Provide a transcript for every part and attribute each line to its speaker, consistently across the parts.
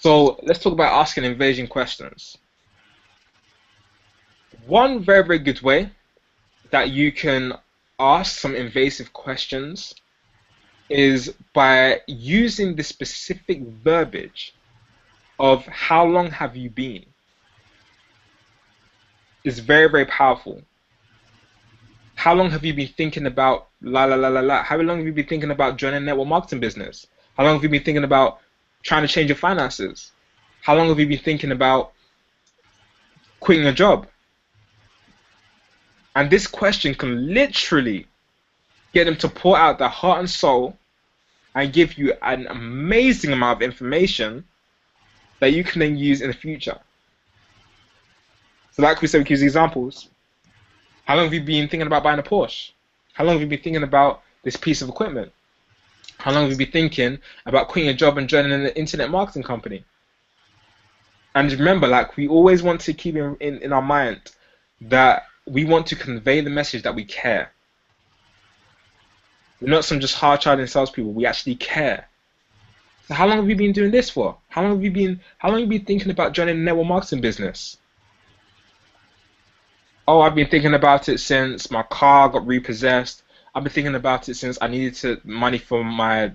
Speaker 1: So let's talk about asking invasion questions. One very, very good way that you can ask some invasive questions is by using the specific verbiage of how long have you been. It's very, very powerful. How long have you been thinking about la la la la la? How long have you been thinking about joining a network marketing business? How long have you been thinking about trying to change your finances? How long have you been thinking about quitting a job? And this question can literally get them to pour out their heart and soul and give you an amazing amount of information that you can then use in the future. So like we said, we use examples. How long have you been thinking about buying a Porsche? How long have you been thinking about this piece of equipment? How long have you been thinking about quitting a job and joining an internet marketing company? And remember, like, we always want to keep in our mind that we want to convey the message that we care. We're not some just hard-charging salespeople. We actually care. So how long have you been doing this for? How long have you been thinking about joining a network marketing business? Oh, I've been thinking about it since my car got repossessed. I've been thinking about it since I needed money for my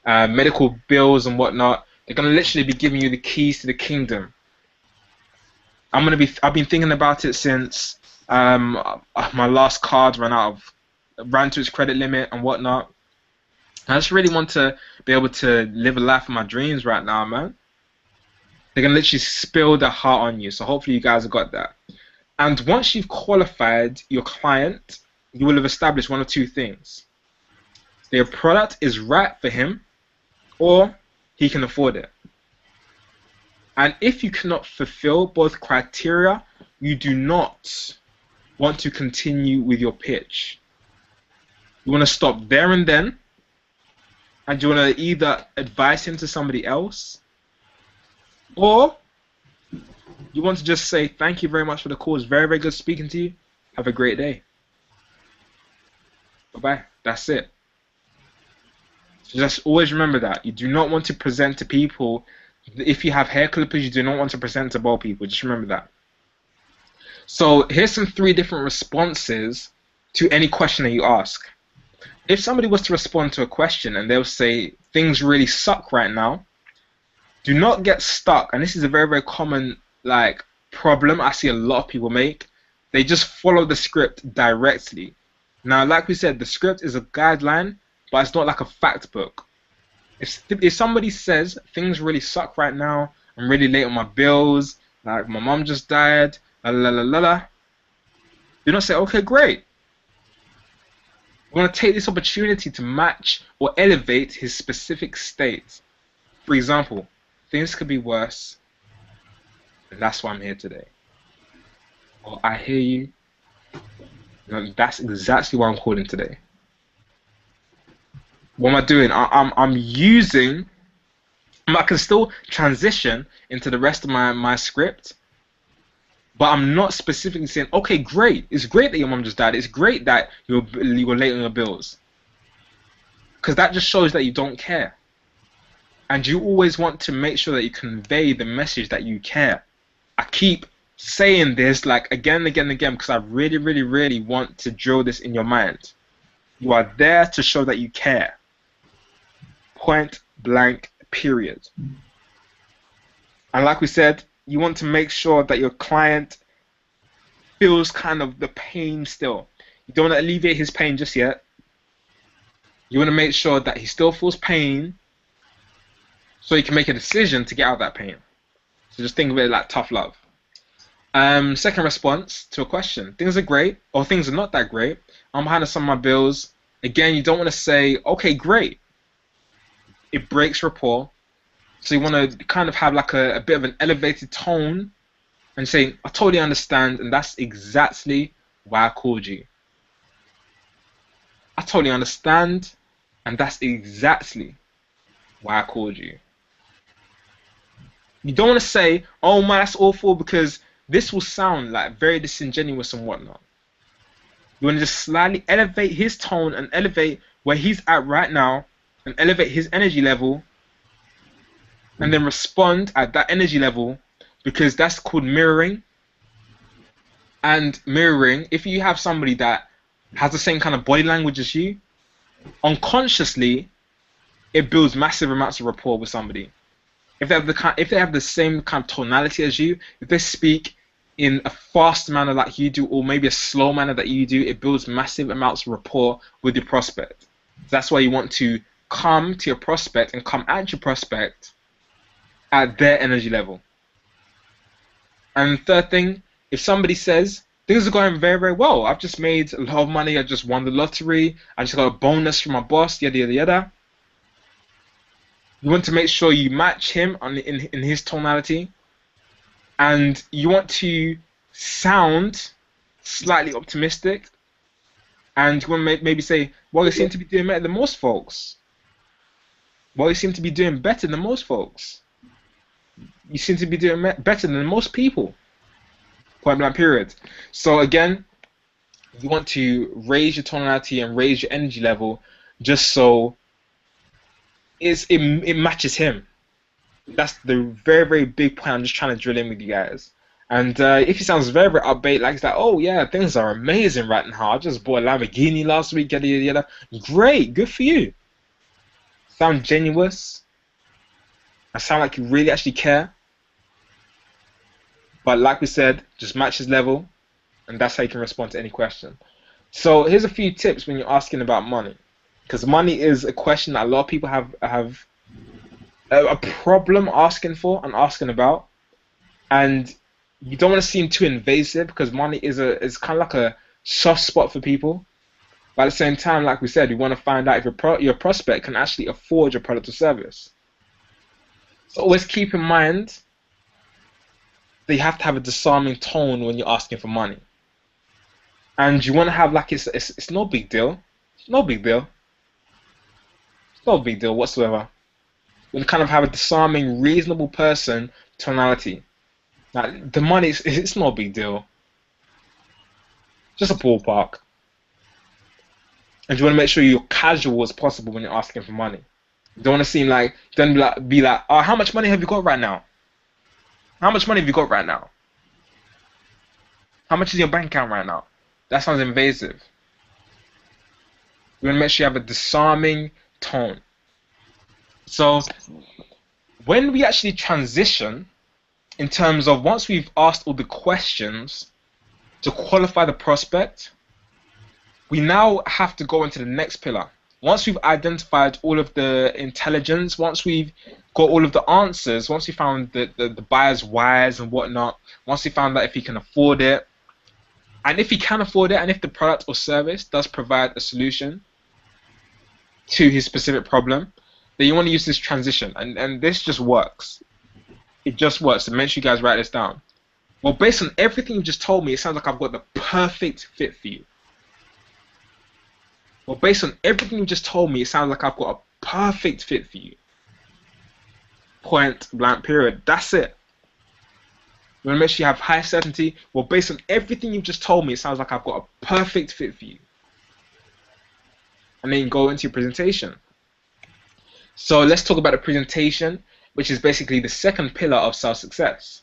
Speaker 1: medical bills and whatnot. They're gonna literally be giving you the keys to the kingdom. I've been thinking about it since my last card ran to its credit limit and whatnot. I just really want to be able to live a life of my dreams right now, man. They're gonna literally spill their heart on you. So hopefully you guys have got that. And once you've qualified your client, you will have established one of two things. Their product is right for him, or he can afford it. And if you cannot fulfill both criteria, you do not want to continue with your pitch. You want to stop there and then, and you want to either advise him to somebody else, or you want to just say, thank you very much for the call. It's very, very good speaking to you. Have a great day. Bye-bye. That's it. So just always remember that. You do not want to present to people. If you have hair clippers, you do not want to present to bald people. Just remember that. So here's some 3 different responses to any question that you ask. If somebody was to respond to a question and they'll say, things really suck right now, do not get stuck. And this is a very, very common problem I see a lot of people make. They just follow the script directly. Now, like we said, the script is a guideline, but it's not like a fact book. If somebody says things really suck right now, I'm really late on my bills, like my mom just died, la la la la la, do not say, okay, great. We want to take this opportunity to match or elevate his specific state. For example, things could be worse, and that's why I'm here today. Or I hear you. That's exactly why I'm calling today. What am I doing? I'm using. I can still transition into the rest of my script, but I'm not specifically saying, okay, great. It's great that your mom just died. It's great that you were late on your bills, because that just shows that you don't care. And you always want to make sure that you convey the message that you care. I keep saying this again and again and again because I really, really, really want to drill this in your mind. You are there to show that you care. Point blank, period. And like we said, you want to make sure that your client feels kind of the pain still. You don't want to alleviate his pain just yet. You want to make sure that he still feels pain so he can make a decision to get out of that pain. So just think of it like tough love. Second response to a question. Things are great, or things are not that great. I'm behind on some of my bills. Again, you don't want to say, okay, great. It breaks rapport. So you want to kind of have like a bit of an elevated tone and say, I totally understand, and that's exactly why I called you. I totally understand, and that's exactly why I called you. You don't want to say, oh man, that's awful, because this will sound like very disingenuous and whatnot. You want to just slightly elevate his tone and elevate where he's at right now and elevate his energy level and then respond at that energy level, because that's called mirroring. And mirroring, if you have somebody that has the same kind of body language as you, unconsciously, it builds massive amounts of rapport with somebody. If they have the same kind of tonality as you, if they speak in a fast manner like you do, or maybe a slow manner that you do, it builds massive amounts of rapport with your prospect. That's why you want to come to your prospect and come at your prospect at their energy level. And third thing, if somebody says, things are going very, very well, I've just made a lot of money, I just won the lottery, I just got a bonus from my boss, yada, yada, yada. You want to make sure you match him in his tonality, and you want to sound slightly optimistic, and you want to maybe say, well, you seem to be doing better than most folks. Well, you seem to be doing better than most folks. You seem to be doing better than most people. Point blank period. So again, you want to raise your tonality and raise your energy level just so it matches him. That's the very, very big point I'm just trying to drill in with you guys. And if he sounds very, very upbeat, like he's like, oh yeah, things are amazing right now, I just bought a Lamborghini last week, yada, yada, yada. Great, good for you. Sound genuine. I sound like you really actually care. But like we said, just match his level, and that's how you can respond to any question. So here's a few tips when you're asking about money, because money is a question that a lot of people have a problem asking for and asking about, and you don't want to seem too invasive, because money is kind of like a soft spot for people. But at the same time, like we said, we want to find out if your prospect can actually afford your product or service. So always keep in mind that you have to have a disarming tone when you're asking for money. And you want to have like, it's no big deal. It's no big deal. It's no big deal whatsoever. You want to kind of have a disarming, reasonable person tonality. Now, the money, it's no big deal. Just a ballpark. And you want to make sure you're casual as possible when you're asking for money. You don't want to seem like, don't be like, oh, how much money have you got right now? How much money have you got right now? How much is your bank account right now? That sounds invasive. You want to make sure you have a disarming tone. So when we actually transition, in terms of once we've asked all the questions to qualify the prospect, we now have to go into the next pillar. Once we've identified all of the intelligence, once we've got all of the answers, once we found the buyer's whys and whatnot, once we found out if he can afford it, and if he can afford it, and if the product or service does provide a solution to his specific problem, then you want to use this transition. And this just works. It just works. So make sure you guys write this down. Well, based on everything you just told me, it sounds like I've got the perfect fit for you. Well, based on everything you just told me, it sounds like I've got a perfect fit for you. Point blank period. That's it. You want to make sure you have high certainty. Well, based on everything you've just told me, it sounds like I've got a perfect fit for you. And then you go into your presentation. So let's talk about the presentation, which is basically the second pillar of sales success.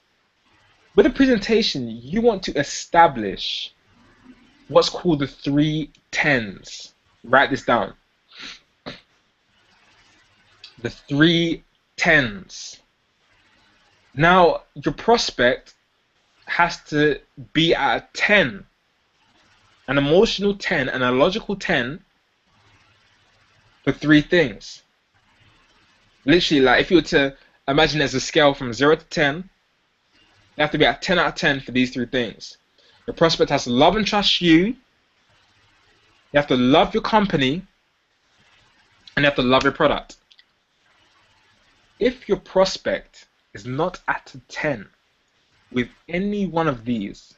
Speaker 1: With the presentation, you want to establish what's called the 3 10s. Write this down. The 3 10s. Now, your prospect has to be at a 10, an emotional 10, and a logical 10 for 3 things. Literally, like if you were to imagine there's a scale from 0 to 10, you have to be at 10 out of 10 for these 3 things. Your prospect has to love and trust you. You have to love your company, and you have to love your product. If your prospect is not at a 10 with any one of these,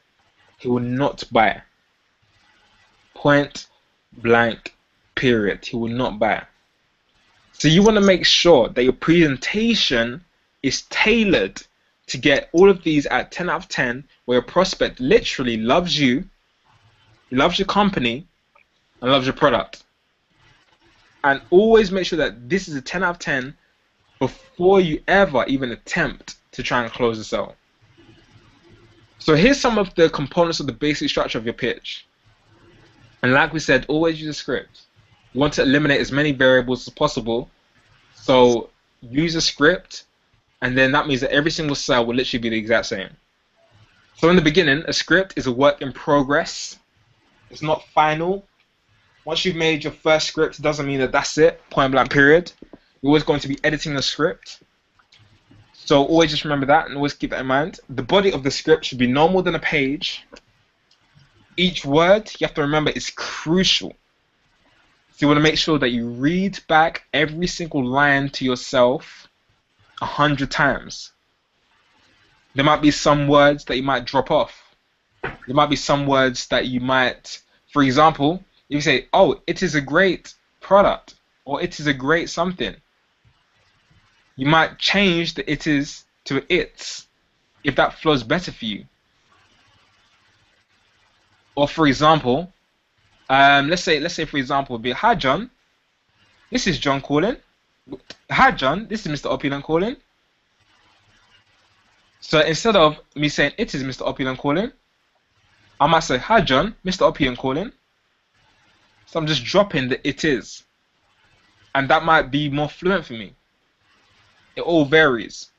Speaker 1: he will not buy. Point blank period. He will not buy. So you want to make sure that your presentation is tailored to get all of these at 10 out of 10, where your prospect literally loves you, he loves your company, and loves your product. And always make sure that this is a 10 out of 10 before you ever even attempt to try and close the sale. So here's some of the components of the basic structure of your pitch. And like we said, always use a script. You want to eliminate as many variables as possible. So use a script, and then that means that every single cell will literally be the exact same. So in the beginning, a script is a work in progress. It's not final. Once you've made your first script, it doesn't mean that that's it, point blank period. You're always going to be editing the script. So always just remember that and always keep that in mind. The body of the script should be no more than a page. Each word, you have to remember, is crucial. So you want to make sure that you read back every single line to yourself 100 times. There might be some words that you might drop off. There might be some words that you might, for example, if you say, oh, it is a great product, or it is a great something, you might change the it is to it's if that flows better for you. Or for example, let's say for example, it'd be, hi John, this is John calling. Hi John, this is Mr. Opulent calling. So instead of me saying it is Mr. Opulent calling, I might say, hi John, Mr. Opulent calling. So I'm just dropping the it is. And that might be more fluent for me. It all varies.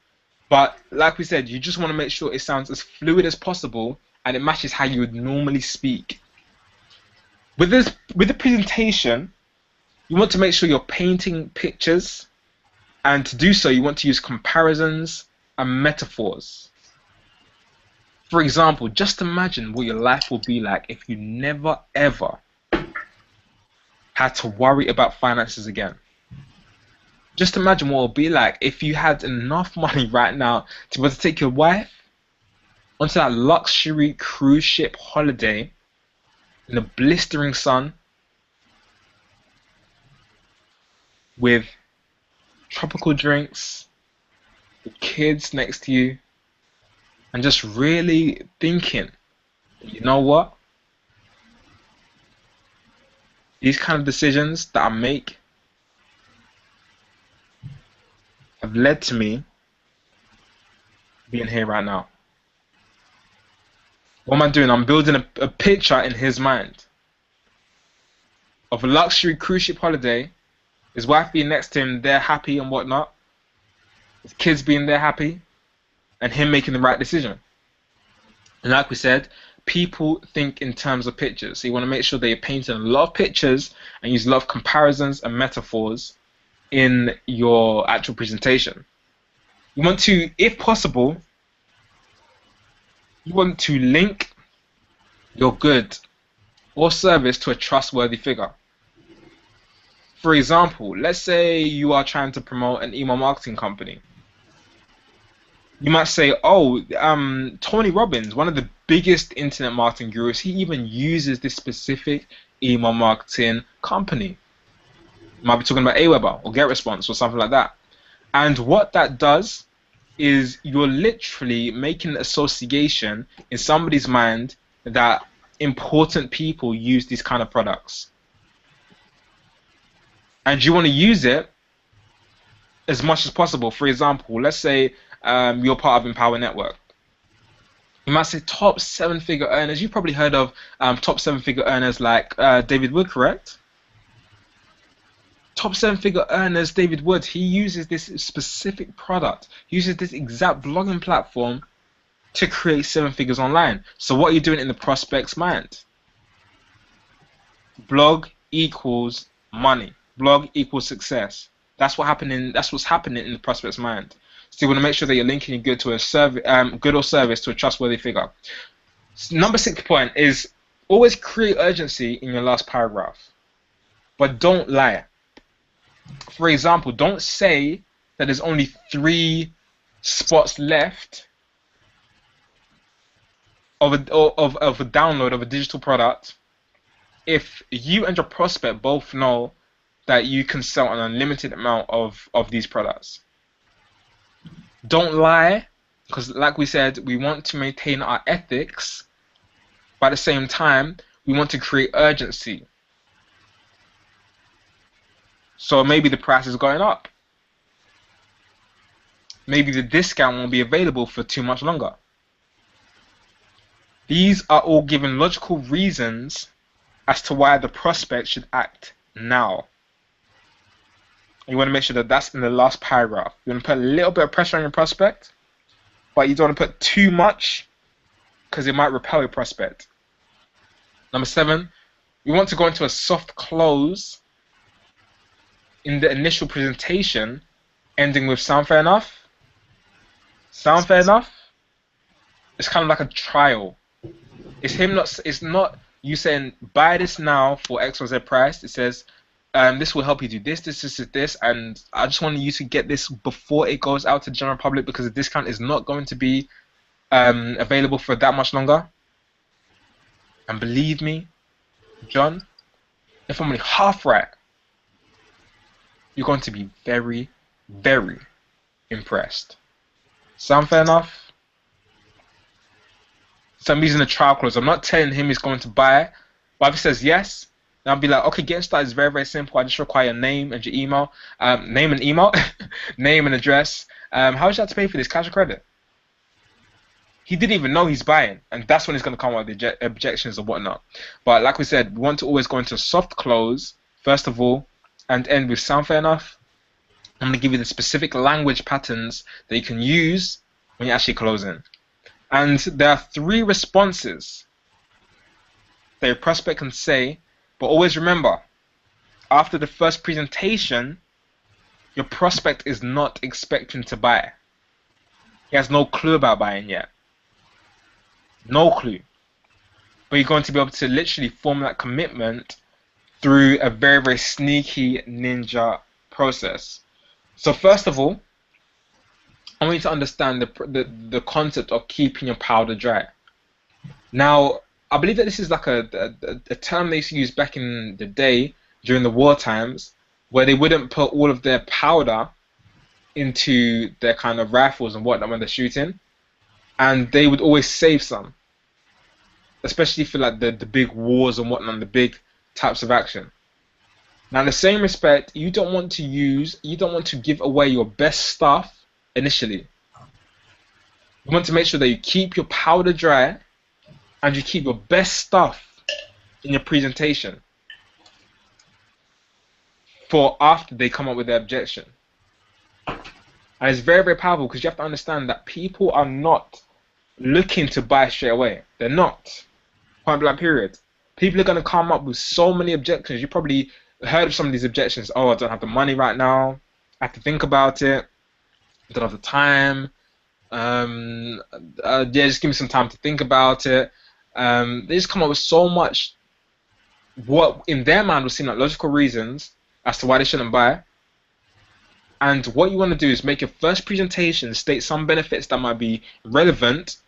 Speaker 1: But like we said, you just want to make sure it sounds as fluid as possible and it matches how you would normally speak. With the presentation, you want to make sure you're painting pictures, and to do so you want to use comparisons and metaphors. For example, just imagine what your life will be like if you never ever had to worry about finances again. Just imagine what it would be like if you had enough money right now to be able to take your wife onto that luxury cruise ship holiday in the blistering sun with tropical drinks, the kids next to you, and just really thinking, you know what? These kind of decisions that I make have led to me being here right now. What am I doing? I'm building a picture in his mind of a luxury cruise ship holiday, his wife being next to him, they're happy and whatnot, his kids being there happy, and him making the right decision. And like we said, people think in terms of pictures. So you want to make sure that you're painting a lot of pictures and use a lot of comparisons and metaphors in your actual presentation. You want to, if possible, you want to link your good or service to a trustworthy figure. For example, let's say you are trying to promote an email marketing company. You might say, oh, Tony Robbins, one of the biggest internet marketing gurus, he even uses this specific email marketing company. You might be talking about Aweber or GetResponse or something like that. And what that does is you're literally making an association in somebody's mind that important people use these kind of products. And you want to use it as much as possible. For example, let's say you're part of Empower Network. You might say top 7-figure earners. You've probably heard of top 7-figure earners like David Wood, correct? Top 7-figure earners, David Wood, he uses this specific product. He uses this exact blogging platform to create 7 figures online. So what are you doing in the prospect's mind? Blog equals money. Blog equals success. That's what's happening in the prospect's mind. So you want to make sure that you're linking your good to a good or service to a trustworthy figure. Number 6 point is always create urgency in your last paragraph, but don't lie. For example, don't say that there's only 3 spots left of a download of a digital product if you and your prospect both know that you can sell an unlimited amount of these products. Don't lie, because like we said, we want to maintain our ethics, but at the same time, we want to create urgency. So maybe the price is going up. maybe the discount won't be available for too much longer. These are all given logical reasons as to why the prospect should act now. You want to make sure that that's in the last paragraph. You want to put a little bit of pressure on your prospect, but you don't want to put too much because it might repel your prospect. Number 7, you want to go into a soft close in the initial presentation, ending with sound fair enough? Sound fair enough? It's kind of like a trial. It's not you saying buy this now for XYZ price. It says this will help you do this, and I just want you to get this before it goes out to the general public because the discount is not going to be available for that much longer. And believe me, John, if I'm only half right, you're going to be very, very impressed. Sound fair enough? So I'm using a trial clause. I'm not telling him he's going to buy it, but if he says yes, then I'll be like, okay, getting started is very, very simple. I just require your name and your email, name and email, name and address. How would you like to pay for this, cash or credit? He didn't even know he's buying, and that's when he's going to come up with the objections or whatnot. But like we said, we want to always go into a soft close, first of all, and end with sound fair enough. I'm going to give you the specific language patterns that you can use when you're actually closing. And there are 3 responses that your prospect can say, but always remember, after the first presentation, your prospect is not expecting to buy. He has no clue about buying yet. No clue. But you're going to be able to literally form that commitment through a very, very sneaky ninja process. So first of all, I want you to understand the concept of keeping your powder dry. Now, I believe that this is like a term they used to use back in the day during the war times, where they wouldn't put all of their powder into their kind of rifles and whatnot when they're shooting, and they would always save some, especially for like the big wars and whatnot, the big types of action. Now, in the same respect, you don't want to give away your best stuff initially. You want to make sure that you keep your powder dry and you keep your best stuff in your presentation for after they come up with their objection. And it's very, very powerful because you have to understand that people are not looking to buy straight away. They're not. Point blank period. People are going to come up with so many objections. You probably heard of some of these objections. Oh, I don't have the money right now. I have to think about it. I don't have the time. Yeah, just give me some time to think about it. They just come up with so much what in their mind would seem like logical reasons as to why they shouldn't buy. And what you want to do is make your first presentation state some benefits that might be relevant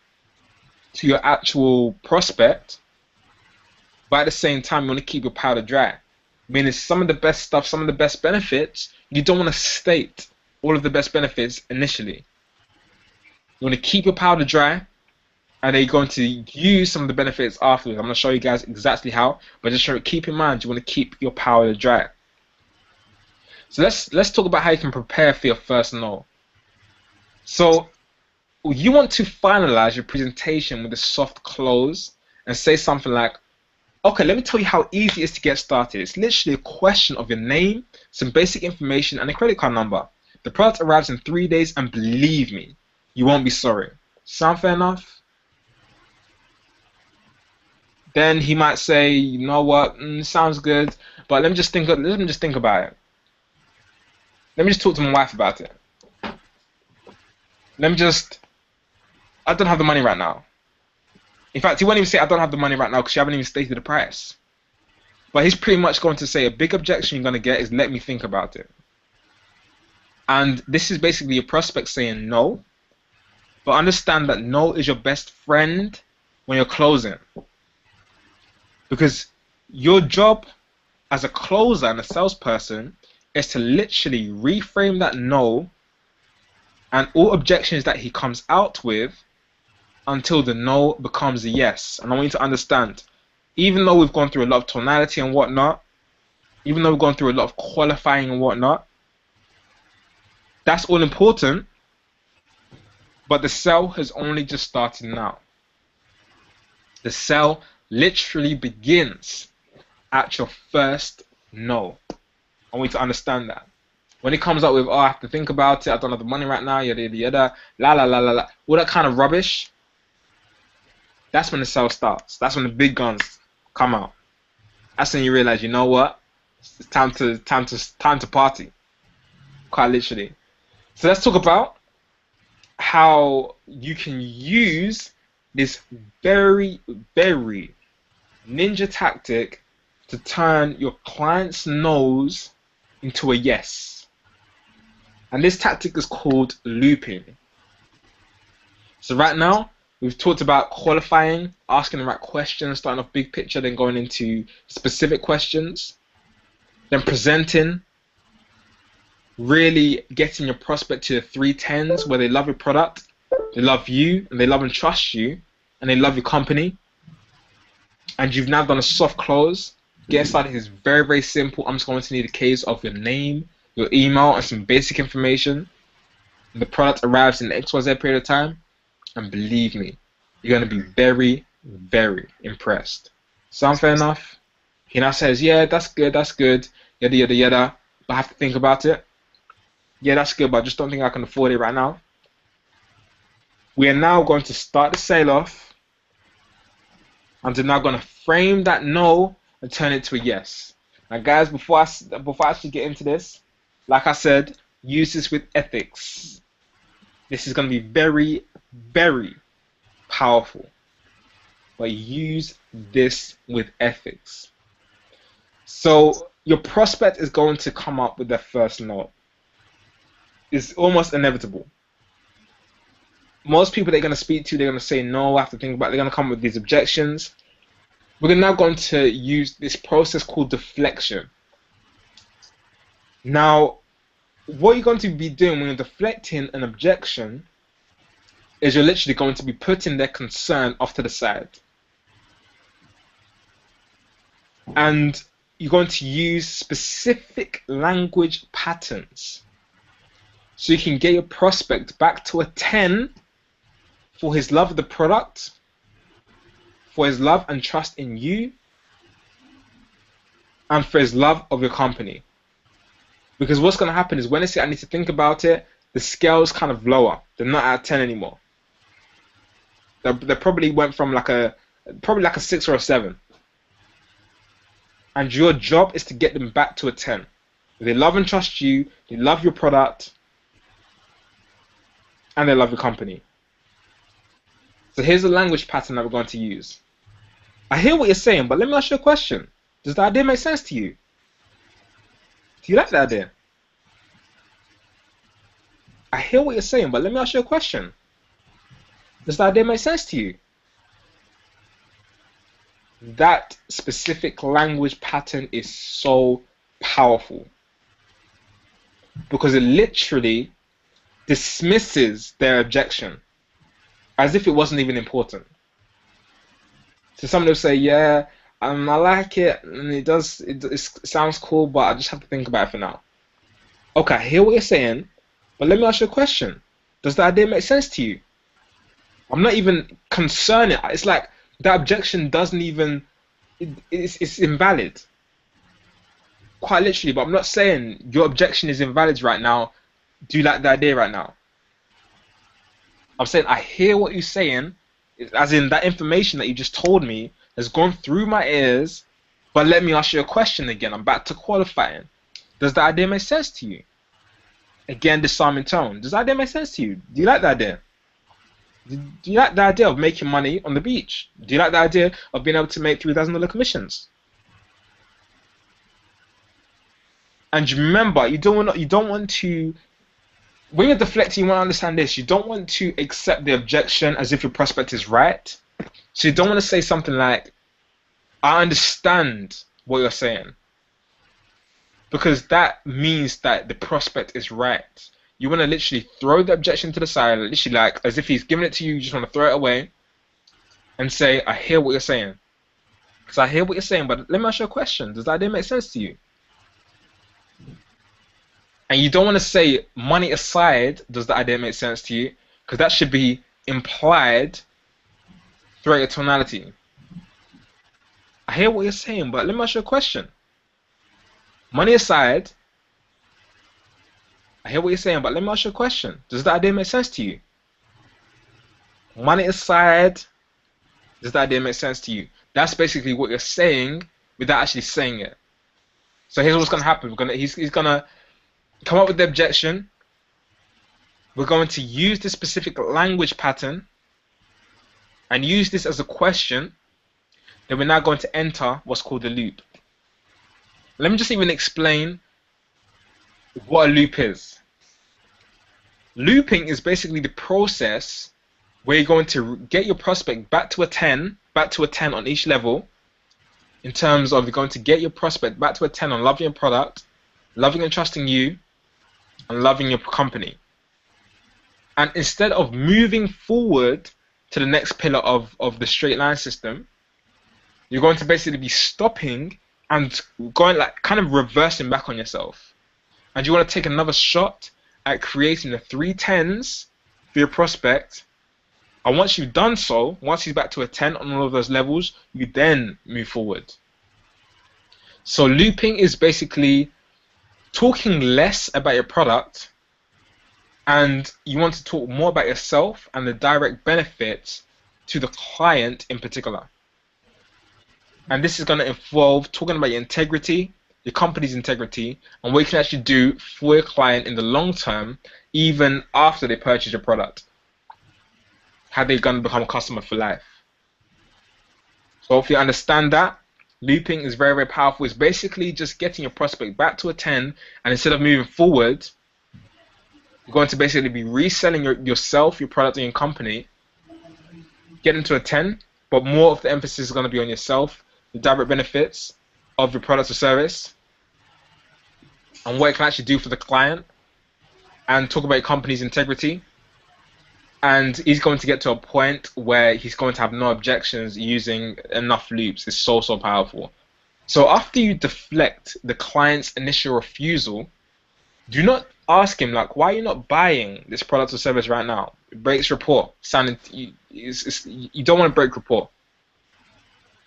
Speaker 1: to your actual prospect, but at the same time you want to keep your powder dry. Meaning some of the best stuff, some of the best benefits, you don't want to state all of the best benefits initially. You want to keep your powder dry, and then you're going to use some of the benefits afterwards. I'm going to show you guys exactly how, but just keep in mind you want to keep your powder dry. So let's talk about how you can prepare for your first no. So you want to finalize your presentation with a soft close and say something like, okay, let me tell you how easy it is to get started. It's literally a question of your name, some basic information, and a credit card number. The product arrives in 3 days, and believe me, you won't be sorry. Sound fair enough? Then he might say, you know what, sounds good, but let me just think about it. Let me just talk to my wife about it. I don't have the money right now. In fact, he won't even say I don't have the money right now because you haven't even stated the price. But he's pretty much going to say a big objection you're going to get is let me think about it. And this is basically a prospect saying no. But understand that no is your best friend when you're closing. Because your job as a closer and a salesperson is to literally reframe that no and all objections that he comes out with until the no becomes a yes. And I want you to understand, even though we've gone through a lot of tonality and whatnot, even though we've gone through a lot of qualifying and whatnot, that's all important, But the sale has only just started now. The sale literally begins at your first no. I want you to understand that. When it comes up with, oh, I have to think about it, I don't have the money right now, yada yada yada, la la la la la, all that kind of rubbish, that's when the sale starts. That's when the big guns come out. That's when you realize, you know what? It's time to party. Quite literally. So let's talk about how you can use this very, very ninja tactic to turn your client's no's into a yes. And this tactic is called looping. So right now, we've talked about qualifying, asking the right questions, starting off big picture, then going into specific questions, then presenting, really getting your prospect to the 310s where they love your product, they love you, and they love and trust you, and they love your company. And you've now done a soft close. Getting started is very, very simple. I'm just going to need a case of your name, your email, and some basic information. And the product arrives in the XYZ period of time. And believe me, you're going to be very, very impressed. Sound fair enough? He now says, yeah, that's good, yada, yada, yada. But I have to think about it. Yeah, that's good, but I just don't think I can afford it right now. We are now going to start the sale off. And they're now going to frame that no and turn it to a yes. Now, guys, before I actually get into this, like I said, use this with ethics. This is going to be very, very powerful. But use this with ethics. So your prospect is going to come up with their first no. It's almost inevitable. Most people they're going to speak to, they're going to say no, I have to think about it. They're going to come with these objections. We're now going to use this process called deflection. Now, what you're going to be doing when you're deflecting an objection is you're literally going to be putting their concern off to the side. And you're going to use specific language patterns so you can get your prospect back to a 10 for his love of the product, for his love and trust in you, and for his love of your company. Because what's going to happen is when they say I need to think about it, the scale's kind of lower. They're not at 10 anymore. They probably went from like a 6 or a 7. And your job is to get them back to a 10. They love and trust you, they love your product, and they love your company. So here's the language pattern that we're going to use. I hear what you're saying, but let me ask you a question. Does the idea make sense to you? Do you like the idea? I hear what you're saying, but let me ask you a question. Does the idea make sense to you? That specific language pattern is so powerful because it literally dismisses their objection as if it wasn't even important. So somebody will say, yeah, I like it, and it sounds cool, but I just have to think about it for now. Okay, I hear what you're saying, but let me ask you a question. Does the idea make sense to you? I'm not even concerned. It's like that objection doesn't even, it's invalid. Quite literally, but I'm not saying your objection is invalid right now. Do you like the idea right now? I'm saying I hear what you're saying, as in that information that you just told me has gone through my ears, but let me ask you a question again. I'm back to qualifying. Does the idea make sense to you? Again, disarming tone. Does the idea make sense to you? Do you like the idea? Do you like the idea of making money on the beach? Do you like the idea of being able to make $3,000 commissions? And remember, you don't want to, when you're deflecting, you want to understand this. You don't want to accept the objection as if your prospect is right. So you don't want to say something like, I understand what you're saying. Because that means that the prospect is right. You want to literally throw the objection to the side, literally like as if he's giving it to you, you just want to throw it away and say, I hear what you're saying. Because I hear what you're saying, but let me ask you a question. Does that idea make sense to you? And you don't want to say, money aside, does the idea make sense to you? because that should be implied throughout your tonality. I hear what you're saying, but let me ask you a question. Money aside, I hear what you're saying, but let me ask you a question. Does that idea make sense to you? Money aside, does that idea make sense to you? That's basically what you're saying without actually saying it. So here's what's going to happen. He's going to come up with the objection. We're going to use this specific language pattern and use this as a question. Then we're now going to enter what's called a loop. Let me just even explain what a loop is. Looping is basically the process where you're going to get your prospect back to a 10 on each level, in terms of you're going to get your prospect back to a 10 on loving your product, loving and trusting you, and loving your company. And instead of moving forward to the next pillar of the straight line system, you're going to basically be stopping and going like kind of reversing back on yourself. And you want to take another shot at creating the 3 10s for your prospect. And once you've done so, once he's back to a 10 on all of those levels, you then move forward. So looping is basically talking less about your product, and you want to talk more about yourself and the direct benefits to the client in particular. And this is going to involve talking about your integrity, your company's integrity, and what you can actually do for your client in the long term, even after they purchase your product. How they're going to become a customer for life. So if you understand that, looping is very, very powerful. It's basically just getting your prospect back to a 10, and instead of moving forward, you're going to basically be reselling yourself, your product, and your company, getting to a 10, but more of the emphasis is going to be on yourself, the direct benefits of your product or service, and what it can actually do for the client, and talk about your company's integrity. And he's going to get to a point where he's going to have no objections using enough loops. It's so, so powerful. So after you deflect the client's initial refusal, do not ask him, like, why are you not buying this product or service right now? It breaks rapport. You don't want to break rapport.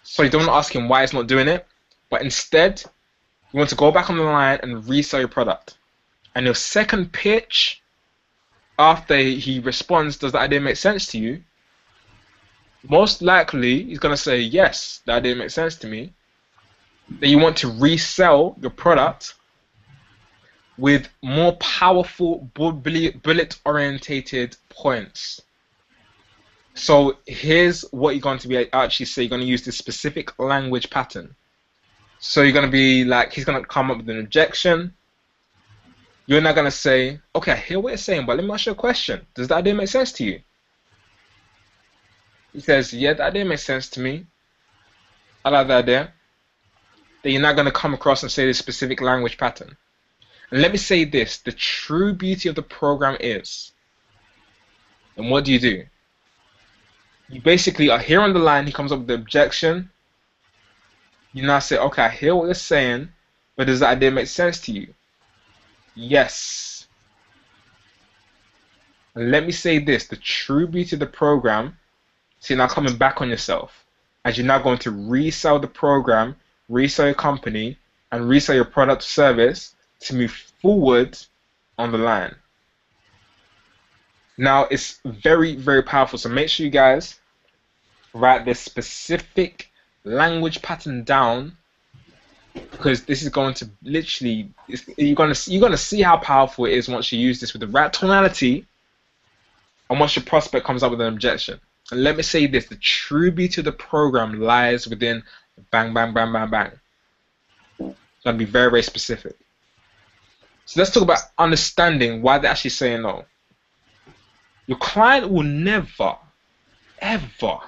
Speaker 1: So you don't want to ask him why he's not doing it, but instead, you want to go back on the line and resell your product. And your second pitch, after he responds, does the idea make sense to you? Most likely, he's going to say, yes, the idea makes sense to me. Then you want to resell your product with more powerful bullet-orientated points. So here's what you're going to be actually say. You're going to use this specific language pattern. So you're going to be like, he's going to come up with an objection. You're not going to say, okay, I hear what you're saying, but let me ask you a question. Does that idea make sense to you? He says, yeah, that idea makes sense to me. I like that idea. Then you're not going to come across and say this specific language pattern. And let me say this, the true beauty of the program is, and what do? You basically are here on the line, he comes up with the objection. You now say, okay, I hear what you're saying, but does that idea make sense to you? Yes. And let me say this, the true beauty of the program, so you're now coming back on yourself, as you're now going to resell the program, resell your company, and resell your product or service to move forward on the line. Now, it's very, very powerful, so make sure you guys write this specific language pattern down, because this is going to literally, you're going to see how powerful it is once you use this with the right tonality and once your prospect comes up with an objection. And let me say this, the true beauty of the program lies within bang, bang, bang, bang, bang. It's going to be very, very specific. So let's talk about understanding why they're actually saying no. Your client will never, ever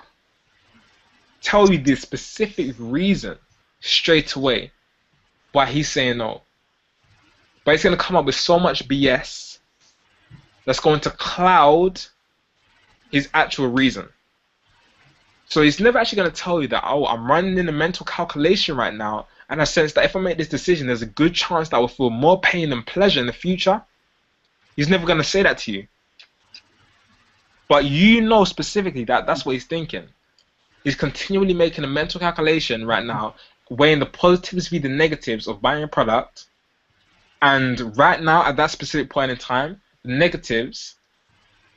Speaker 1: tell you the specific reason straight away why he's saying no. But he's going to come up with so much BS that's going to cloud his actual reason. So he's never actually going to tell you that, oh, I'm running in a mental calculation right now, and I sense that if I make this decision, there's a good chance that I will feel more pain than pleasure in the future. He's never going to say that to you. But you know specifically that that's what he's thinking. He's continually making a mental calculation right now, weighing the positives v the negatives of buying a product. And right now, at that specific point in time, the negatives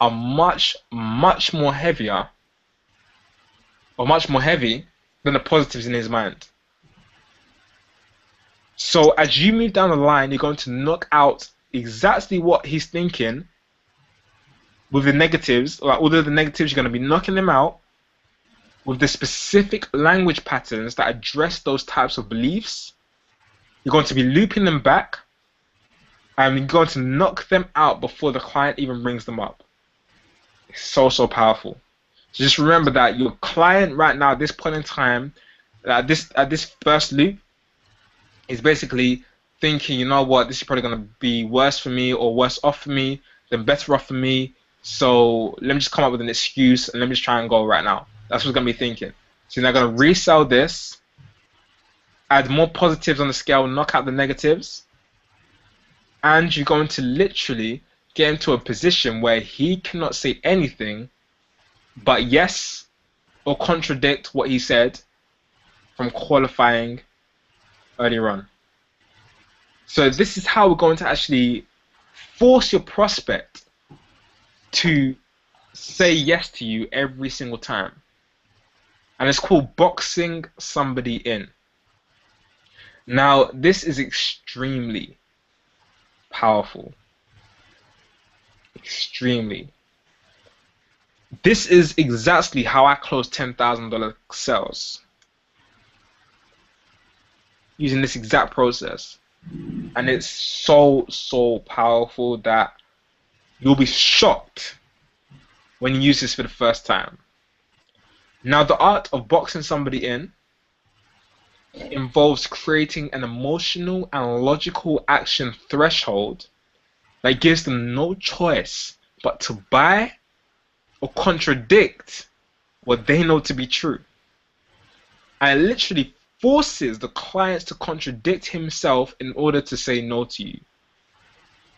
Speaker 1: are much more heavier, or much more heavy than the positives in his mind. So as you move down the line, you're going to knock out exactly what he's thinking with the negatives. Like all of the negatives, you're going to be knocking them out with the specific language patterns that address those types of beliefs. You're going to be looping them back, and you're going to knock them out before the client even brings them up. It's so powerful. So just remember that your client right now, at this point in time, at this first loop, is basically thinking, you know what, this is probably going to be worse for me, or worse off for me, than better off for me. So let me just come up with an excuse, and let me just try and go right now. That's what it's going to be thinking. So you're now going to resell this, add more positives on the scale, knock out the negatives, and you're going to literally get into a position where he cannot say anything but yes or contradict what he said from qualifying earlier on. So this is how we're going to actually force your prospect to say yes to you every single time. And it's called boxing somebody in. Now, this is extremely powerful. Extremely. This is exactly how I closed $10,000 sales. Using this exact process. And it's so powerful that you'll be shocked when you use this for the first time. Now, the art of boxing somebody in involves creating an emotional and logical action threshold that gives them no choice but to buy or contradict what they know to be true. And it literally forces the clients to contradict himself in order to say no to you.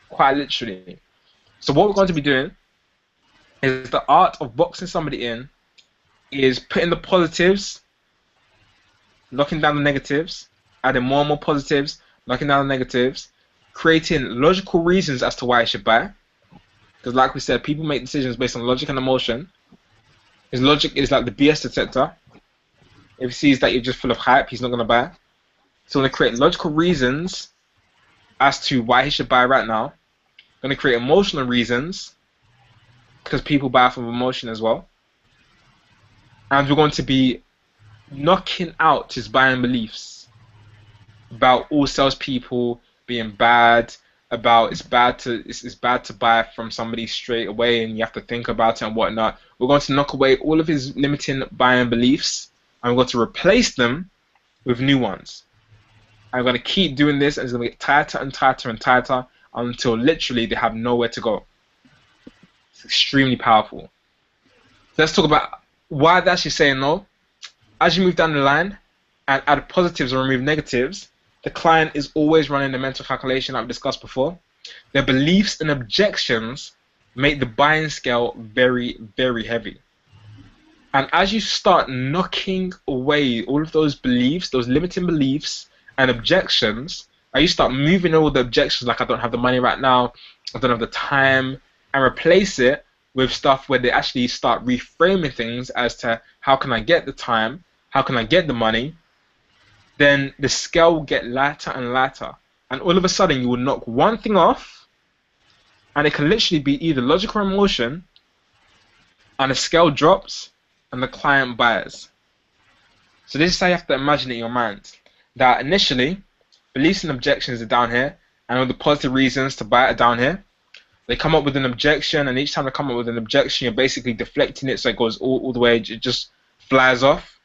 Speaker 1: Quite literally. So what we're going to be doing is the art of boxing somebody in is putting the positives, knocking down the negatives, adding more and more positives, knocking down the negatives, creating logical reasons as to why I should buy. Because like we said, people make decisions based on logic and emotion. His logic is like the BS detector. If he sees that you're just full of hype, he's not going to buy. So I'm going to create logical reasons as to why he should buy right now. I'm going to create emotional reasons, because people buy off of emotion as well. And we're going to be knocking out his buying beliefs about all salespeople being bad, about it's bad to buy from somebody straight away and you have to think about it and whatnot. We're going to knock away all of his limiting buying beliefs, and we're going to replace them with new ones. And we're going to keep doing this, and it's going to get tighter and tighter and tighter until literally they have nowhere to go. It's extremely powerful. Let's talk about why they're actually saying no. As you move down the line and add positives or remove negatives, the client is always running the mental calculation I've discussed before. Their beliefs and objections make the buying scale very heavy. And as you start knocking away all of those beliefs, those limiting beliefs and objections, and you start moving all the objections like I don't have the money right now, I don't have the time, and replace it with stuff where they actually start reframing things as to how can I get the time, how can I get the money, then the scale will get lighter and lighter. And all of a sudden you will knock one thing off, and it can literally be either logic or emotion, and the scale drops and the client buys. So this is how you have to imagine it in your mind. That initially, beliefs and objections are down here, and all the positive reasons to buy it are down here. They come up with an objection, and each time they come up with an objection, you're basically deflecting it so it goes all the way, it just flies off.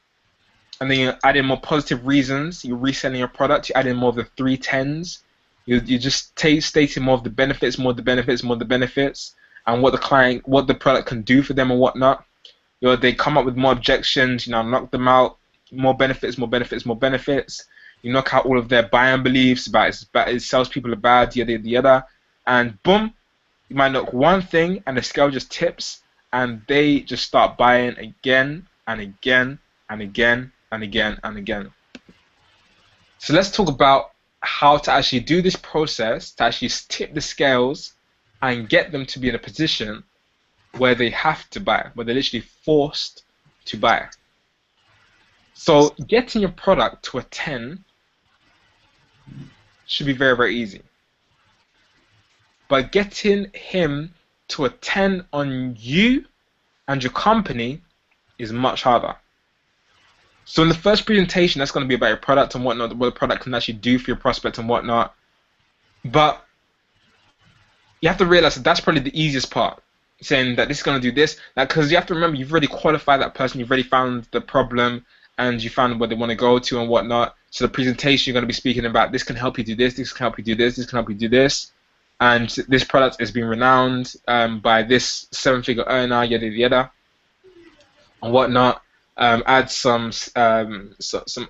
Speaker 1: And then you add in more positive reasons, you're reselling your product, you add in more of the 3 10s, you're just stating more of the benefits, more of the benefits, more of the benefits, and what the product can do for them and whatnot. They come up with more objections, knock them out, more benefits, more benefits, more benefits. You knock out all of their buying beliefs about salespeople are bad, yada, yada, yada, and boom, you might knock one thing and the scale just tips, and they just start buying again and again and again and again and again. So let's talk about how to actually do this process to actually tip the scales and get them to be in a position where they have to buy, where they're literally forced to buy. So getting your product to a 10 should be very, very easy. But getting him to a 10 on you and your company is much harder. So in the first presentation, that's going to be about your product and whatnot, what the product can actually do for your prospect and whatnot. But you have to realize that that's probably the easiest part, saying that this is going to do this. Because you have to remember, you've already qualified that person, you've already found the problem, and you found where they want to go to and whatnot. So the presentation, you're going to be speaking about this can help you do this, this can help you do this, this can help you do this. And this product is being renowned by this 7-figure earner, yada yada, and whatnot. Add some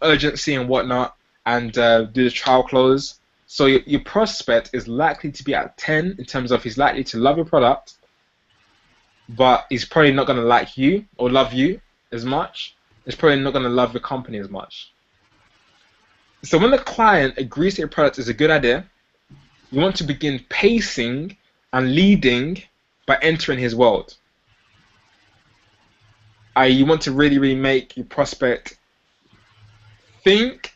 Speaker 1: urgency and whatnot, and do the trial close. So your prospect is likely to be at 10 in terms of he's likely to love your product, but he's probably not going to like you or love you as much. He's probably not going to love your company as much. So when the client agrees that your product is a good idea, you want to begin pacing and leading by entering his world. You want to really, really make your prospect think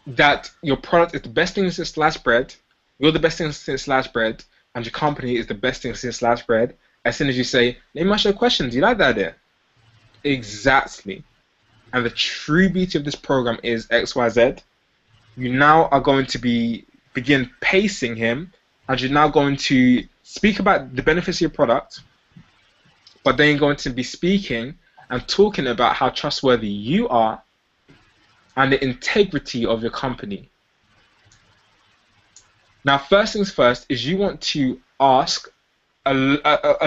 Speaker 1: that your product is the best thing since sliced bread, you're the best thing since sliced bread, and your company is the best thing since sliced bread. As soon as you say, let me ask you a question, do you like that idea? Exactly. And the true beauty of this program is XYZ. You now are going to begin pacing him, and you're now going to speak about the benefits of your product, but then you're going to be speaking and talking about how trustworthy you are and the integrity of your company. Now, first things first is you want to ask a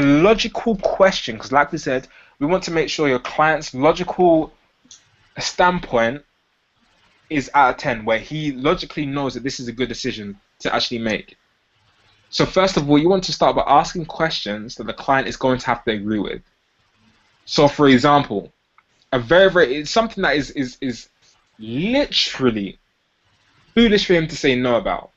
Speaker 1: logical question, because like we said, we want to make sure your client's logical standpoint is out of 10, where he logically knows that this is a good decision to actually make. So first of all, you want to start by asking questions that the client is going to have to agree with. So for example, it's something that is literally foolish for him to say no about.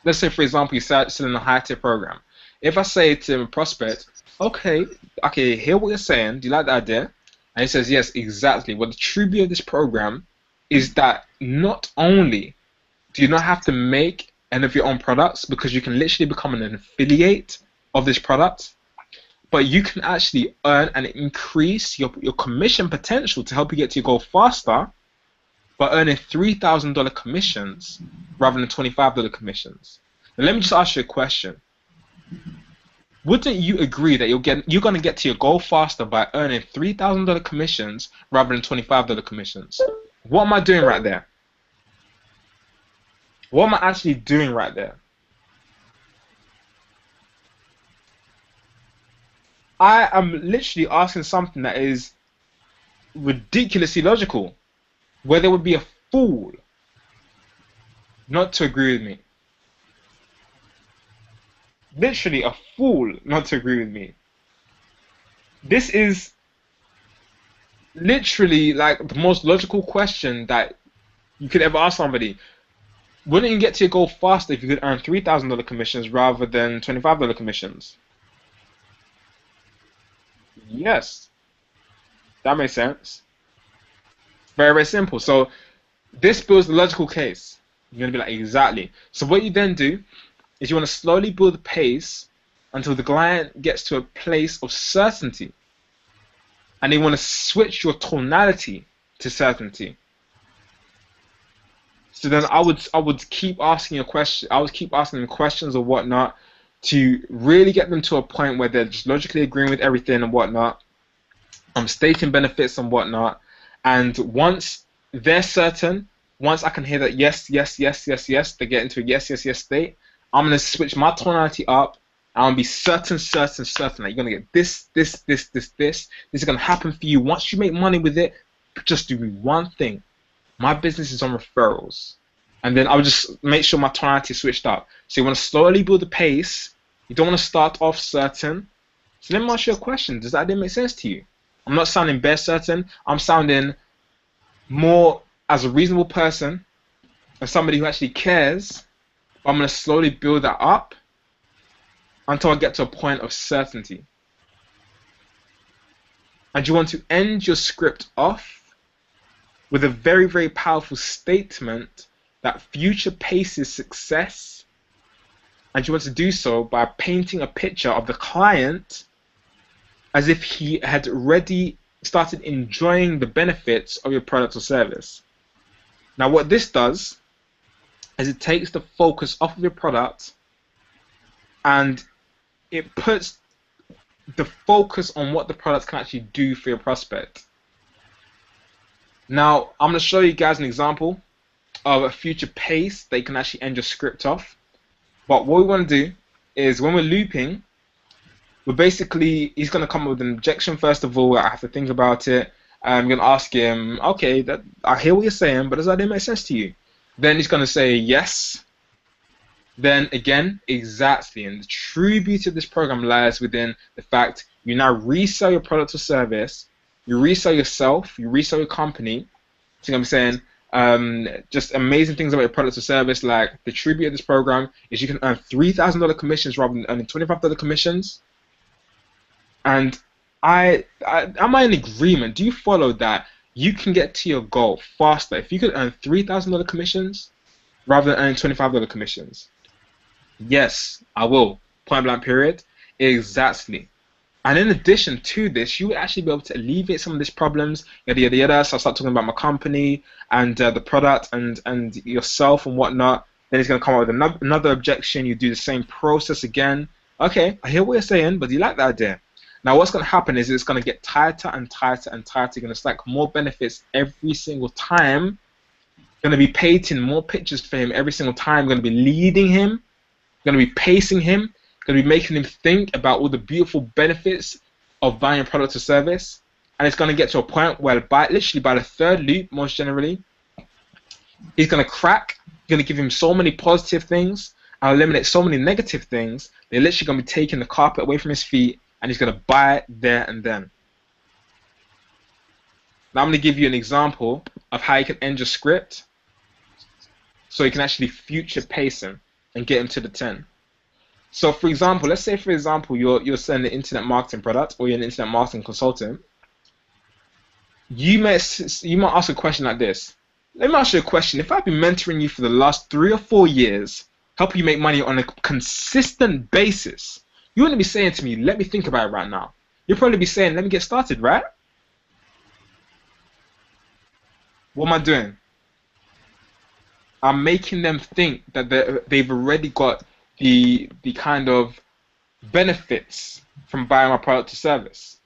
Speaker 1: Let's say, for example, you're selling a high-tier program. If I say to a prospect, okay, hear what you're saying, do you like the idea? And he says, yes, exactly. Well, the true beauty of this program is that not only do you not have to make any of your own products, because you can literally become an affiliate of this product, but you can actually earn and increase your commission potential to help you get to your goal faster by earning $3,000 commissions rather than $25 commissions. Now, let me just ask you a question. Wouldn't you agree that you're going to get to your goal faster by earning $3,000 commissions rather than $25 commissions? What am I doing right there? What am I actually doing right there? I am literally asking something that is ridiculously logical, where there would be a fool not to agree with me. Literally a fool not to agree with me. This is literally like the most logical question that you could ever ask somebody. Wouldn't you get to your goal faster if you could earn $3,000 commissions rather than $25 commissions? Yes. That makes sense. Very, very simple. So this builds the logical case. You're going to be like, exactly. So what you then do is you want to slowly build the pace until the client gets to a place of certainty. And you want to switch your tonality to certainty. So then I would keep asking a question. I would keep asking them questions or whatnot to really get them to a point where they're just logically agreeing with everything and whatnot. I'm stating benefits and whatnot. And once they're certain, once I can hear that yes, yes, yes, yes, yes, they get into a yes, yes, yes state, I'm going to switch my tonality up. I'm going to be certain that you're going to get this. This is going to happen for you. Once you make money with it, just do one thing. My business is on referrals. And then I'll just make sure my tonality is switched up. So you want to slowly build the pace You don't want to start off certain. So let me ask you a question. Does that idea make sense to you? I'm not sounding bare certain. I'm sounding more as a reasonable person and somebody who actually cares. I'm going to slowly build that up until I get to a point of certainty. And you want to end your script off with a very, very powerful statement that future paces success. And you want to do so by painting a picture of the client as if he had already started enjoying the benefits of your product or service. Now, what this does is it takes the focus off of your product and it puts the focus on what the product can actually do for your prospect. Now, I'm going to show you guys an example of a future pace that you can actually end your script off. But what we want to do is when we're looping, he's going to come up with an objection first of all. I have to think about it. I'm going to ask him, okay, I hear what you're saying, but does that make sense to you? Then he's going to say yes. Then again, exactly. And the true beauty of this program lies within the fact you now resell your product or service, you resell yourself, you resell your company. So I'm saying just amazing things about your product or service. Like the true beauty of this program is you can earn $3,000 commissions rather than earning $25 commissions. And am I in agreement? Do you follow that? You can get to your goal faster if you could earn $3,000 commissions rather than earning $25 commissions. Yes, I will. Point blank period. Exactly. And in addition to this, you would actually be able to alleviate some of these problems, yada yada yada. So I'll start talking about my company and the product and yourself and whatnot. Then he's going to come up with another objection. You do the same process again. Okay, I hear what you're saying, but do you like that idea? Now what's going to happen is it's going to get tighter and tighter and tighter. You're going to stack more benefits every single time. You're going to be painting more pictures for him every single time. You're going to be leading him. You're going to be pacing him. You're going to be making him think about all the beautiful benefits of buying a product or service. And it's going to get to a point where literally by the third loop, most generally, he's going to crack. You're going to give him so many positive things and eliminate so many negative things. They're literally going to be taking the carpet away from his feet. And he's going to buy it there and then. Now I'm going to give you an example of how you can end your script so you can actually future pace him and get him to the 10. So for example, let's say for example you're selling an internet marketing product or you're an internet marketing consultant. You might ask a question like this. Let me ask you a question. If I've been mentoring you for the last 3 or 4 years, helping you make money on a consistent basis, you wouldn't be saying to me, let me think about it right now. You'll probably be saying, let me get started, right? What am I doing? I'm making them think that they've already got the kind of benefits from buying my product or service.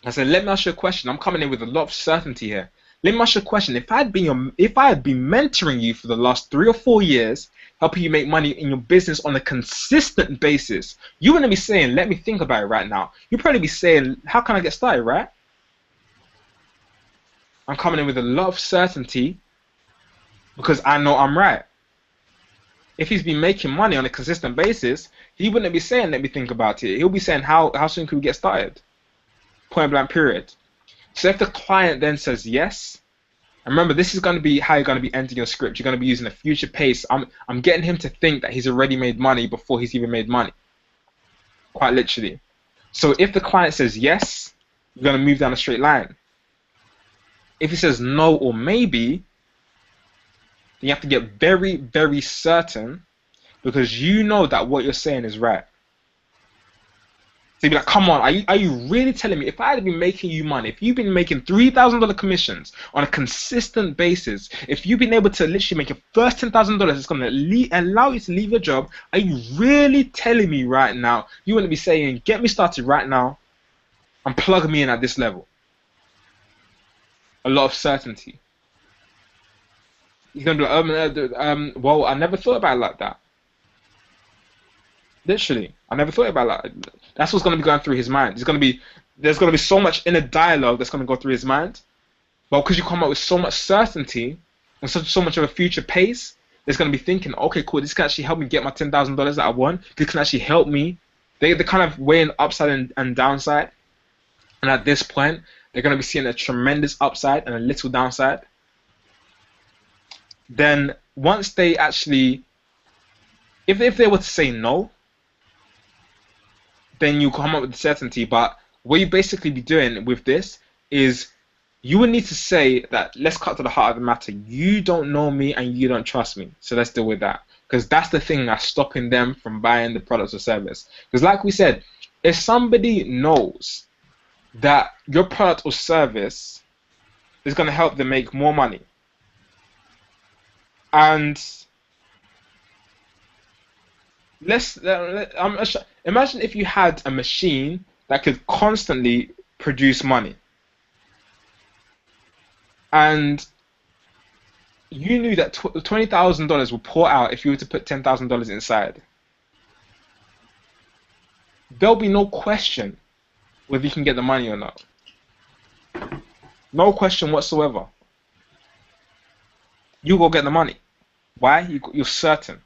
Speaker 1: I said, let me ask you a question. I'm coming in with a lot of certainty here. Let me ask you a question. If I had been mentoring you for the last 3 or 4 years, helping you make money in your business on a consistent basis, you wouldn't be saying, let me think about it right now. You'd probably be saying, how can I get started, right? I'm coming in with a lot of certainty because I know I'm right. If he's been making money on a consistent basis, he wouldn't be saying, let me think about it. He'll be saying, how soon can we get started? Point blank period. So if the client then says yes, and remember, this is going to be how you're going to be ending your script. You're going to be using a future pace. I'm getting him to think that he's already made money before he's even made money. Quite literally. So if the client says yes, you're going to move down a straight line. If he says no or maybe, then you have to get very, very certain because you know that what you're saying is right. So you'd be like, come on, are you really telling me if I had been making you money, if you've been making $3,000 commissions on a consistent basis, if you've been able to literally make your first $10,000, it's going to allow you to leave your job, are you really telling me right now, you want to be saying, get me started right now and plug me in at this level? A lot of certainty. You're going to be like, well, I never thought about it like that. Literally, I never thought about that. That's what's going to be going through his mind. There's going to be so much inner dialogue that's going to go through his mind. But because you come up with so much certainty and so much of a future pace, It's going to be thinking, okay, cool, this can actually help me get my $10,000 that I want. This can actually help me. They're kind of weighing upside and downside. And at this point, they're going to be seeing a tremendous upside and a little downside. Then once they actually, if they were to say no, then you come up with certainty. But what you basically be doing with this is you would need to say that, let's cut to the heart of the matter. You don't know me and you don't trust me. So let's deal with that. Because that's the thing that's stopping them from buying the product or service. Because like we said, if somebody knows that your product or service is going to help them make more money, and imagine if you had a machine that could constantly produce money, and you knew that $20,000 will pour out if you were to put $10,000 inside. There'll be no question whether you can get the money or not. No question whatsoever. You will get the money. Why? You're certain.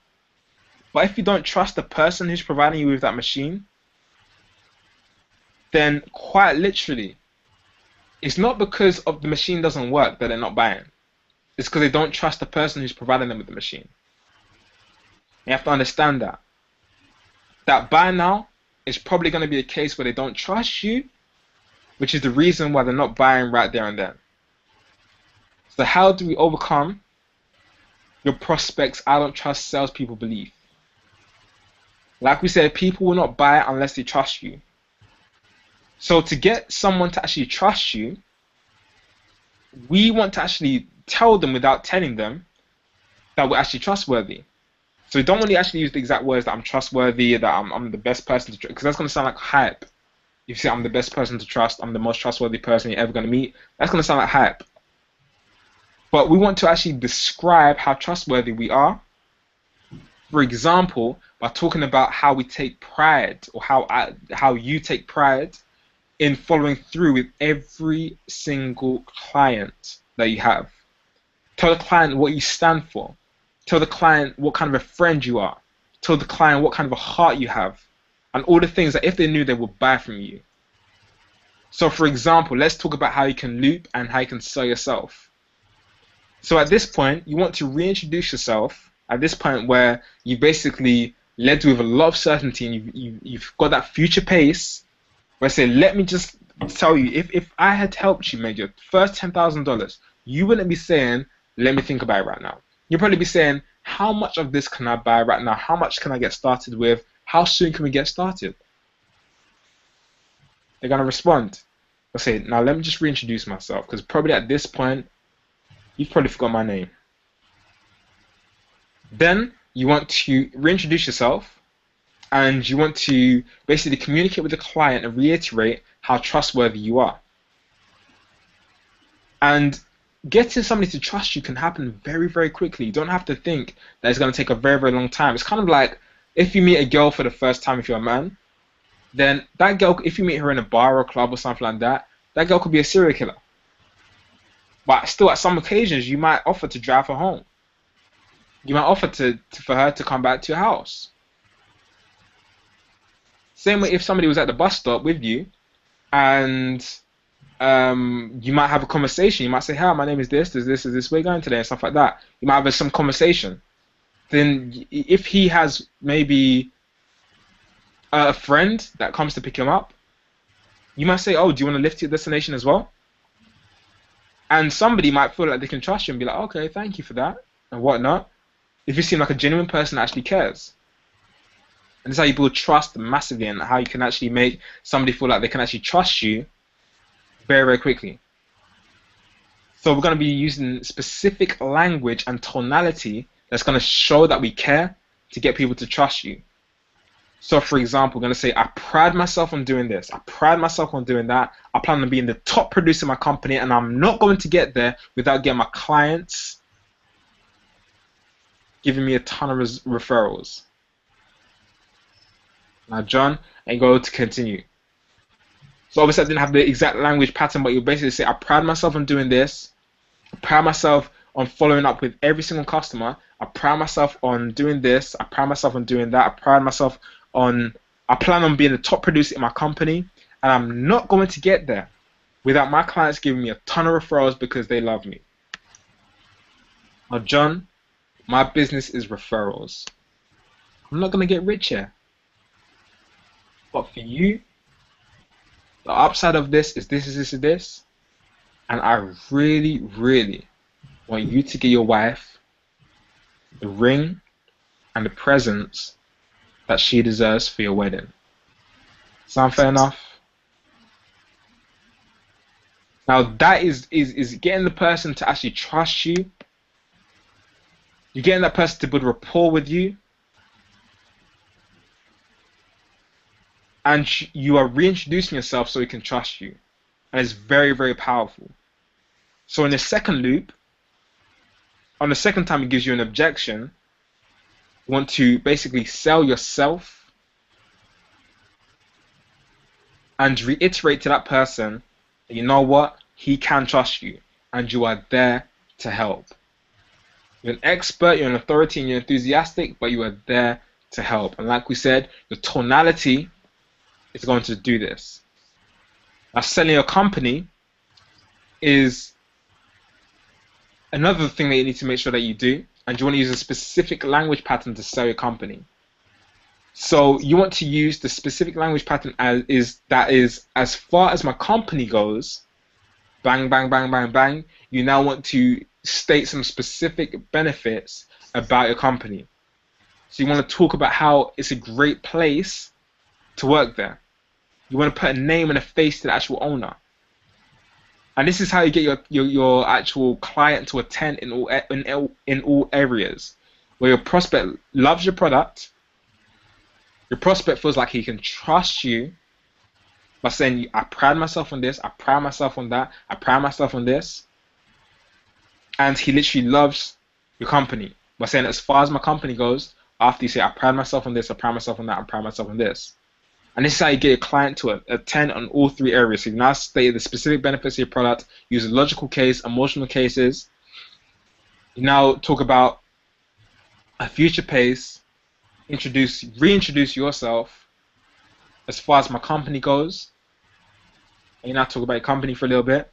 Speaker 1: But if you don't trust the person who's providing you with that machine, then quite literally, it's not because of the machine doesn't work that they're not buying. It's because they don't trust the person who's providing them with the machine. You have to understand that. That buy now is probably going to be a case where they don't trust you, which is the reason why they're not buying right there and then. So how do we overcome your prospects I don't trust salespeople belief? Like we said, people will not buy unless they trust you. So to get someone to actually trust you, we want to actually tell them without telling them that we're actually trustworthy. So we don't want to actually use the exact words that I'm trustworthy, that I'm the best person to trust, because that's going to sound like hype. If you say I'm the best person to trust, I'm the most trustworthy person you're ever going to meet, that's going to sound like hype. But we want to actually describe how trustworthy we are. For example, by talking about how we take pride, or how you take pride in following through with every single client that you have. Tell the client what you stand for. Tell the client what kind of a friend you are. Tell the client what kind of a heart you have. And all the things that if they knew, they would buy from you. So for example, let's talk about how you can loop and how you can sell yourself. So at this point, you want to reintroduce yourself at this point where you basically led with a lot of certainty and you've got that future pace where I say, let me just tell you, if I had helped you make your first $10,000, you wouldn't be saying, let me think about it right now. You'd probably be saying, how much of this can I buy right now? How much can I get started with? How soon can we get started? They're going to respond. They'll say, now let me just reintroduce myself, because probably at this point, you've probably forgot my name. Then you want to reintroduce yourself, and you want to basically communicate with the client and reiterate how trustworthy you are. And getting somebody to trust you can happen very, very quickly. You don't have to think that it's going to take a very, very long time. It's kind of like if you meet a girl for the first time, if you're a man, then that girl, if you meet her in a bar or a club or something like that, that girl could be a serial killer. But still, at some occasions, you might offer to drive her home. You might offer for her to come back to your house. Same way if somebody was at the bus stop with you, and you might have a conversation. You might say, "Hi, my name is this, where are you going today?" and stuff like that. You might have some conversation. Then, if he has maybe a friend that comes to pick him up, you might say, "Oh, do you want to lift to your destination as well?" And somebody might feel like they can trust you and be like, "Okay, thank you for that," and whatnot. If you seem like a genuine person that actually cares. And this is how you build trust massively, and how you can actually make somebody feel like they can actually trust you very, very quickly. So we're going to be using specific language and tonality that's going to show that we care to get people to trust you. So for example, we're going to say, I pride myself on doing this. I pride myself on doing that. I plan on being the top producer in my company, and I'm not going to get there without getting my clients giving me a ton of referrals. Now, John, and go to continue. So obviously I didn't have the exact language pattern, but you basically say, I pride myself on doing this. I pride myself on following up with every single customer. I pride myself on doing this. I pride myself on doing that. I plan on being the top producer in my company, and I'm not going to get there without my clients giving me a ton of referrals because they love me. Now, John, my business is referrals. I'm not going to get rich here. But for you, the upside of this is this. And I really, really want you to get your wife the ring and the presents that she deserves for your wedding. Sound fair enough? Now that is getting the person to actually trust you. You're getting that person to build rapport with you. And you are reintroducing yourself so he can trust you. And it's very, very powerful. So in the second loop, on the second time it gives you an objection, you want to basically sell yourself and reiterate to that person that you know what, he can trust you and you are there to help. You're an expert, you're an authority, and you're enthusiastic, but you are there to help. And like we said, the tonality is going to do this. Now, selling your company is another thing that you need to make sure that you do, and you want to use a specific language pattern to sell your company. So you want to use the specific language pattern that is as far as my company goes, bang, bang, bang, bang, bang. You now want to state some specific benefits about your company. So you want to talk about how it's a great place to work there. You want to put a name and a face to the actual owner. And this is how you get your actual client to attend in all areas. Where your prospect loves your product, your prospect feels like he can trust you by saying, I pride myself on this, I pride myself on that, I pride myself on this. And he literally loves your company by saying, as far as my company goes, after you say, I pride myself on this, I pride myself on that, I pride myself on this. And this is how you get your client to attend on all three areas. So you now state the specific benefits of your product, use a logical case, emotional cases. You now talk about a future pace, reintroduce yourself as far as my company goes. And you now talk about your company for a little bit.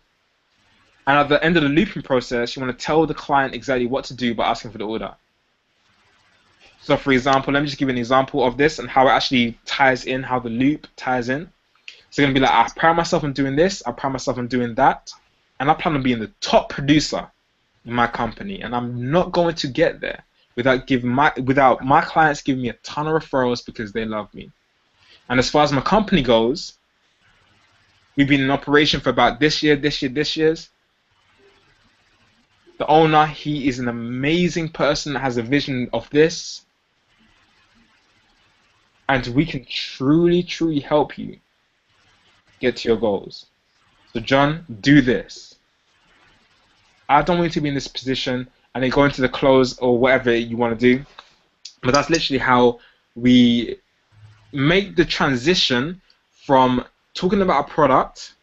Speaker 1: And at the end of the looping process, you want to tell the client exactly what to do by asking for the order. So for example, let me just give you an example of this and how it actually ties in, how the loop ties in. So you're going to be like, I pride myself on doing this, I pride myself on doing that, and I plan on being the top producer in my company, and I'm not going to get there without my clients giving me a ton of referrals because they love me. And as far as my company goes, we've been in operation for about this year's. The owner, he is an amazing person that has a vision of this. And we can truly, truly help you get to your goals. So John, do this. I don't want you to be in this position and then go into the close or whatever you want to do. But that's literally how we make the transition from talking about a product.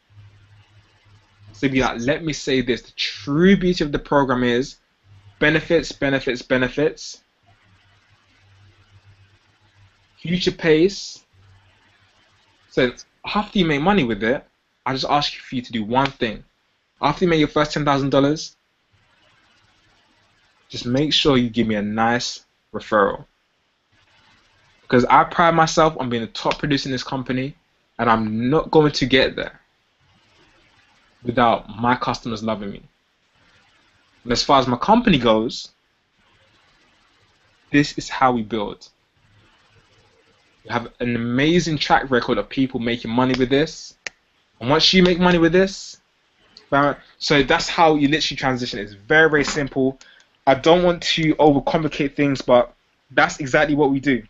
Speaker 1: So be like, let me say this. The true beauty of the program is benefits, benefits, benefits. Future pace. So after you make money with it, I just ask you for you to do one thing. After you make your first $10,000, just make sure you give me a nice referral. Because I pride myself on being the top producer in this company, and I'm not going to get there without my customers loving me. And as far as my company goes, this is how we build. We have an amazing track record of people making money with this. And once you make money with this, so that's how you literally transition. It's very, very simple. I don't want to overcomplicate things, but that's exactly what we do.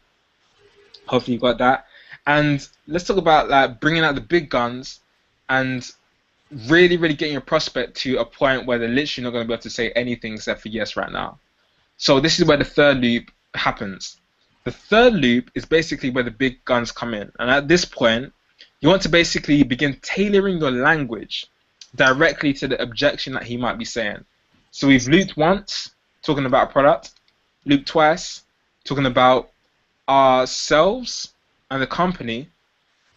Speaker 1: Hopefully you got that. And let's talk about like bringing out the big guns and really, really getting your prospect to a point where they're literally not going to be able to say anything except for yes right now. So this is where the third loop happens. The third loop is basically where the big guns come in. And at this point, you want to basically begin tailoring your language directly to the objection that he might be saying. So we've looped once, talking about a product, looped twice, talking about ourselves and the company.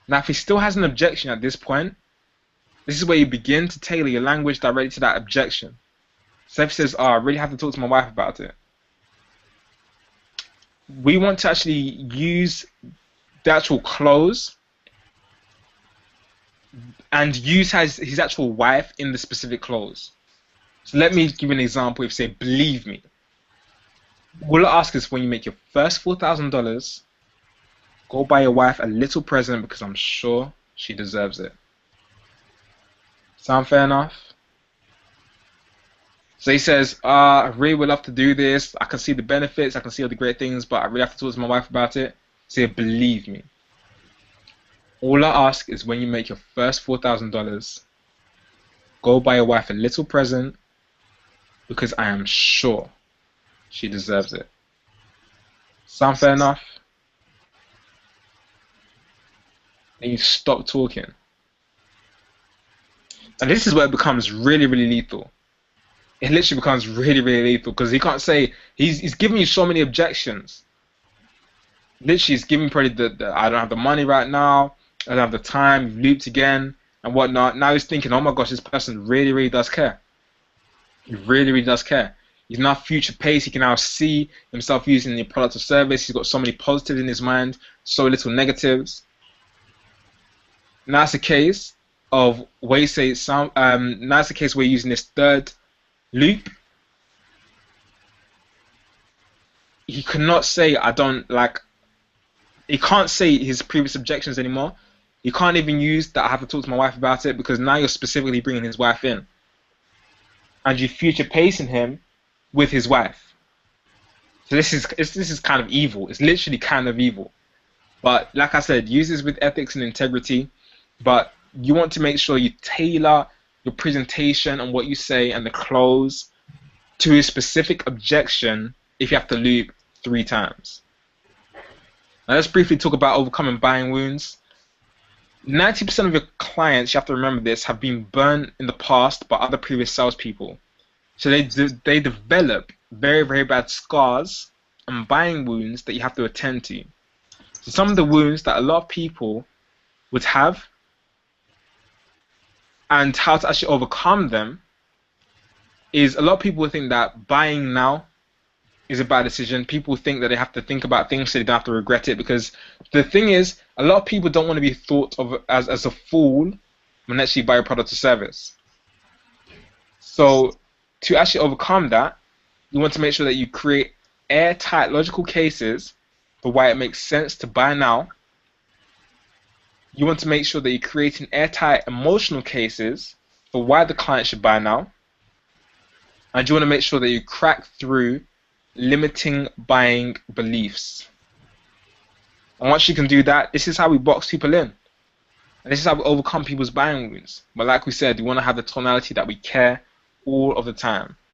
Speaker 1: Now, if he still has an objection at this point, this is where you begin to tailor your language directly to that objection. So if he says, I really have to talk to my wife about it, we want to actually use the actual clause and use his actual wife in the specific clause. So let me give you an example. If you say, believe me, all I ask is when you make your first $4,000, go buy your wife a little present because I'm sure she deserves it. Sound fair enough? So he says, I really would love to do this. I can see the benefits. I can see all the great things, but I really have to talk to my wife about it. Say, believe me. All I ask is when you make your first $4,000, go buy your wife a little present because I am sure she deserves it. Sound fair enough? Then you stop talking. And this is where it becomes really, really lethal. It literally becomes really, really lethal because he can't say, he's giving you so many objections. Literally, he's giving probably the I don't have the money right now, I don't have the time, you've looped again, and whatnot. Now he's thinking, oh my gosh, this person really, really does care. He really, really does care. He's now future paced. He can now see himself using the product or service. He's got so many positives in his mind, so little negatives. Now it's a case of where you say some. Now it's a case where you're using this third loop. He cannot say I don't like. He can't say his previous objections anymore. He can't even use that I have to talk to my wife about it because now you're specifically bringing his wife in, and you're future pacing him with his wife. So this is kind of evil. It's literally kind of evil. But like I said, use this with ethics and integrity. But you want to make sure you tailor your presentation and what you say and the close to a specific objection if you have to loop 3 times. Now let's briefly talk about overcoming buying wounds. 90% of your clients, you have to remember this, have been burned in the past by other previous salespeople. So they develop very, very bad scars and buying wounds that you have to attend to. So some of the wounds that a lot of people would have and how to actually overcome them is a lot of people think that buying now is a bad decision. People think that they have to think about things so they don't have to regret it, because the thing is, a lot of people don't want to be thought of as a fool when they actually buy a product or service. So to actually overcome that, you want to make sure that you create airtight logical cases for why it makes sense to buy now. You want to make sure that you're creating airtight emotional cases for why the client should buy now. And you want to make sure that you crack through limiting buying beliefs. And once you can do that, this is how we box people in. And this is how we overcome people's buying wounds. But like we said, we want to have the tonality that we care all of the time.